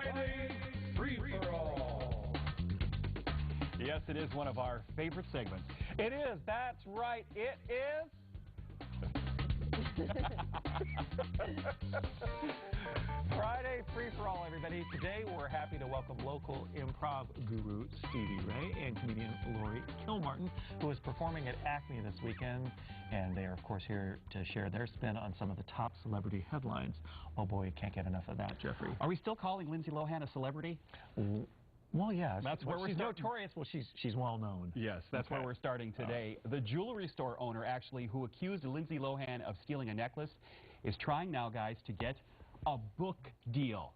Friday Free-For-All. Yes, it is one of our favorite segments. It is. That's right. It is. Friday Free-For-All, everybody. Today, we're happy to welcome local improv guru Stevie Ray and comedian Lori Kilmartin, who is performing at Acme this weekend. And they are, of course, here to share their spin on some of the top celebrity headlines. Oh, boy, you can't get enough of that, Jeffrey. Are we still calling Lindsay Lohan a celebrity? Well, yeah. That's where she's notorious. Well, she's well known. Yes, that's where we're starting today. The jewelry store owner, actually, who accused Lindsay Lohan of stealing a necklace, is trying now, guys, to get a book deal.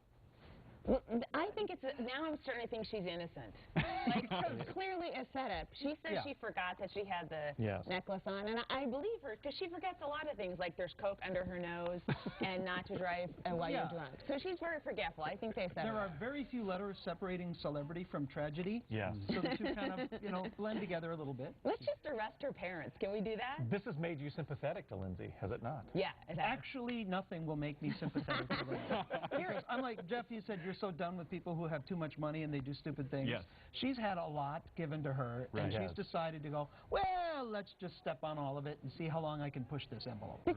Well, I think now I'm starting to think she's innocent. Like, so it's clearly a setup. She says she forgot that she had the necklace on, and I believe her, because she forgets a lot of things, like there's Coke under her nose and not to drive while you're drunk. So she's very forgetful. I think they said there are very few letters separating celebrity from tragedy. Yes. So the two kind of, blend together a little bit. Let's just arrest her parents. Can we do that? This has made you sympathetic to Lindsay, has it not? Yeah, it has. Actually, nothing will make me sympathetic to Lindsay. I'm like, Jeff, you said you're so done with people who have too much money and they do stupid things. Yes. She's had a lot given to her, and she's decided to go, well, let's just step on all of it and see how long I can push this envelope. But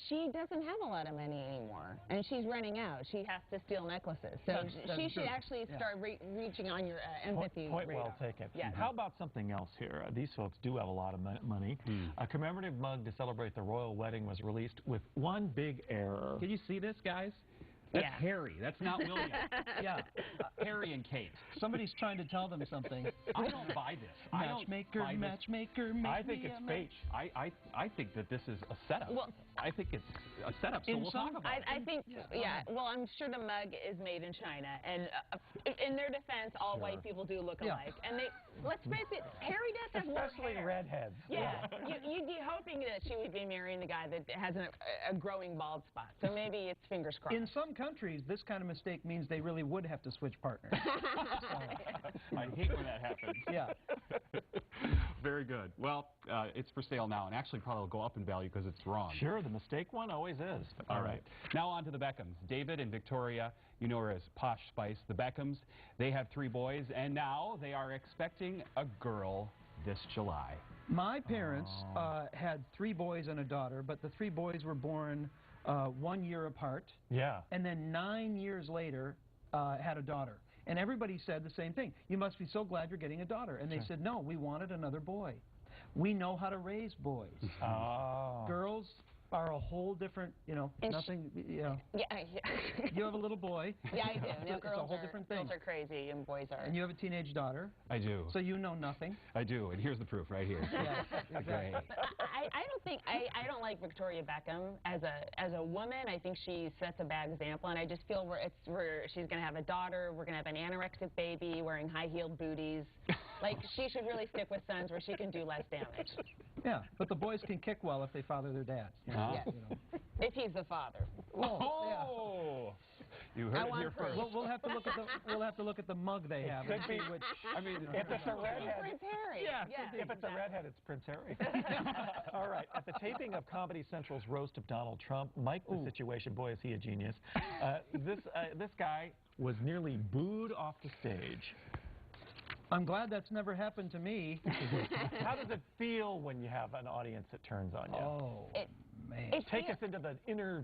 she doesn't have a lot of money anymore, and she's running out. She has to steal necklaces. So she should actually start reaching on your empathy Point radar. well taken. Yeah. How about something else here? These folks do have a lot of money. A commemorative mug to celebrate the royal wedding was released with one big error. Can you see this, guys? That's Harry. That's not William. Harry and Kate. Somebody's trying to tell them something. I don't buy this. Matchmaker, matchmaker, make I think it's fake. I think that this is a setup. Well, I think it's a setup, so we'll talk about it. I think, well, I'm sure the mug is made in China, and in their defense, all white people do look alike. And let's face it, Harry does have more hair. Especially redheads. Yeah, you'd be hoping that she would be marrying the guy that has a growing bald spot. So maybe it's fingers crossed. In some countries, this kind of mistake means they really would have to switch partners. I hate when that happens. Yeah. Very good. Well, it's for sale now, and actually probably will go up in value because it's wrong. Sure, the mistake one always is. All right. Now on to the Beckhams. David and Victoria, you know her as Posh Spice. The Beckhams, they have 3 boys, and now they are expecting a girl this July. My parents had 3 boys and a daughter, but the 3 boys were born 1 year apart. Yeah. And then 9 years later, had a daughter. And everybody said the same thing. You must be so glad you're getting a daughter. And they said, no, we wanted another boy. We know how to raise boys. Girls are a whole different, nothing, Yeah. You have a little boy. Yeah, I do. No, it's a whole different thing. Girls are crazy and boys are. And you have a teenage daughter. I do. So you know nothing. I do, and here's the proof right here. Yeah, exactly. I don't like Victoria Beckham as a woman. I think she sets a bad example, and I just feel she's going to have a daughter. We're going to have an anorexic baby wearing high-heeled booties. Like, she should really stick with sons where she can do less damage. Yeah, but the boys can kick well if they father their dads. Yes. If he's the father. You heard it here first. We'll have to look at the mug they have. Could be, I mean, if it's a redhead. Prince Harry. Yeah, if it's a redhead, it's Prince Harry. All right. At the taping of Comedy Central's roast of Donald Trump, Mike the Situation Boy, is he a genius? This guy was nearly booed off the stage. I'm glad that's never happened to me. How does it feel when you have an audience that turns on you? Oh, man. Take us into the inner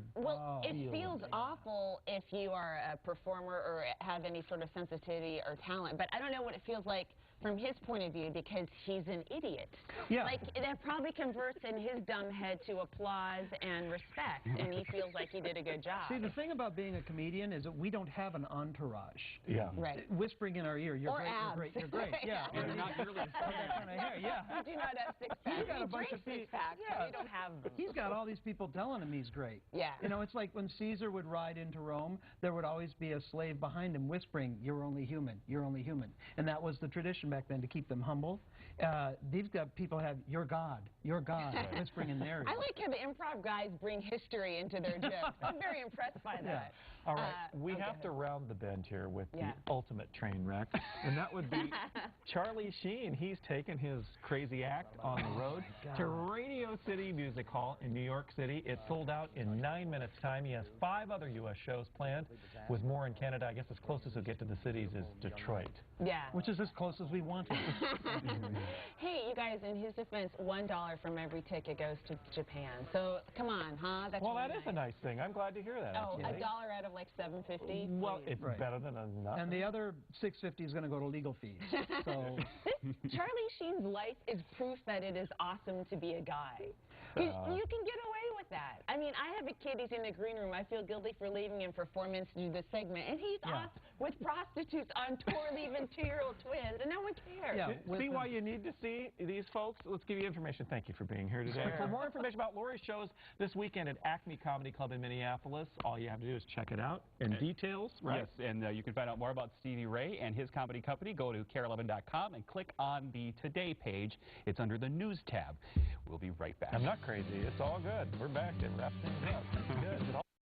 it feels awful if you are a performer or have any sort of sensitivity or talent, but I don't know what it feels like from his point of view because he's an idiot. Yeah. Like, that probably converts in his dumb head to applause and respect, and he feels like he did a good job. See, the thing about being a comedian is that we don't have an entourage. Yeah. Right. Whispering in our ear, you're or great, abs. you're great, you're great. Yeah. You're not nearly that kind of hair, yeah. You do not have six-packs. He's got a bunch of six-packs, but you don't have them. He's got all these people telling him he's great. Yeah. It's like when Caesar would ride into Rome, there would always be a slave behind him whispering, you're only human, you're only human. And that was the tradition back then to keep them humble. These people have, you're God, whispering in their ear. I like how the improv guys bring history into their jokes. I'm very impressed by that. Yeah. All right, we have to round the bend here with the ultimate train wreck, and that would be Charlie Sheen. He's taken his crazy act on the road to Radio City Music Hall in New York City. It sold out in 9 minutes' time. He has 5 other U.S. shows planned, with more in Canada. I guess as closest he'll get to the cities is Detroit. Yeah. Which is as close as we want it. Hey, you guys, in his defense, $1 from every ticket goes to Japan. So, come on, huh? That's well, really that is a nice thing. I'm glad to hear that. Oh, actually. $1 out of like $7.50? Well, it's better than nothing. And the other $6.50 is going to go to legal fees. So Charlie Sheen's life is proof that it is awesome to be a guy. You can get away with that. I mean, I have a kid, he's in the green room. I feel guilty for leaving him for 4 minutes to do this segment. And he's off with prostitutes on tour leaving 2-year-old twins, and no one cares. Yeah, see why you need to see these folks? Let's give you information. Thank you for being here today. For more information about Lori's shows this weekend at Acme Comedy Club in Minneapolis, all you have to do is check it out. And details, right? Yes, and you can find out more about Stevie Ray and his comedy company. Go to KARE11.com and click on the Today page. It's under the News tab. We'll be right back. I'm not crazy. It's all good. We're back to wrap things up. Good.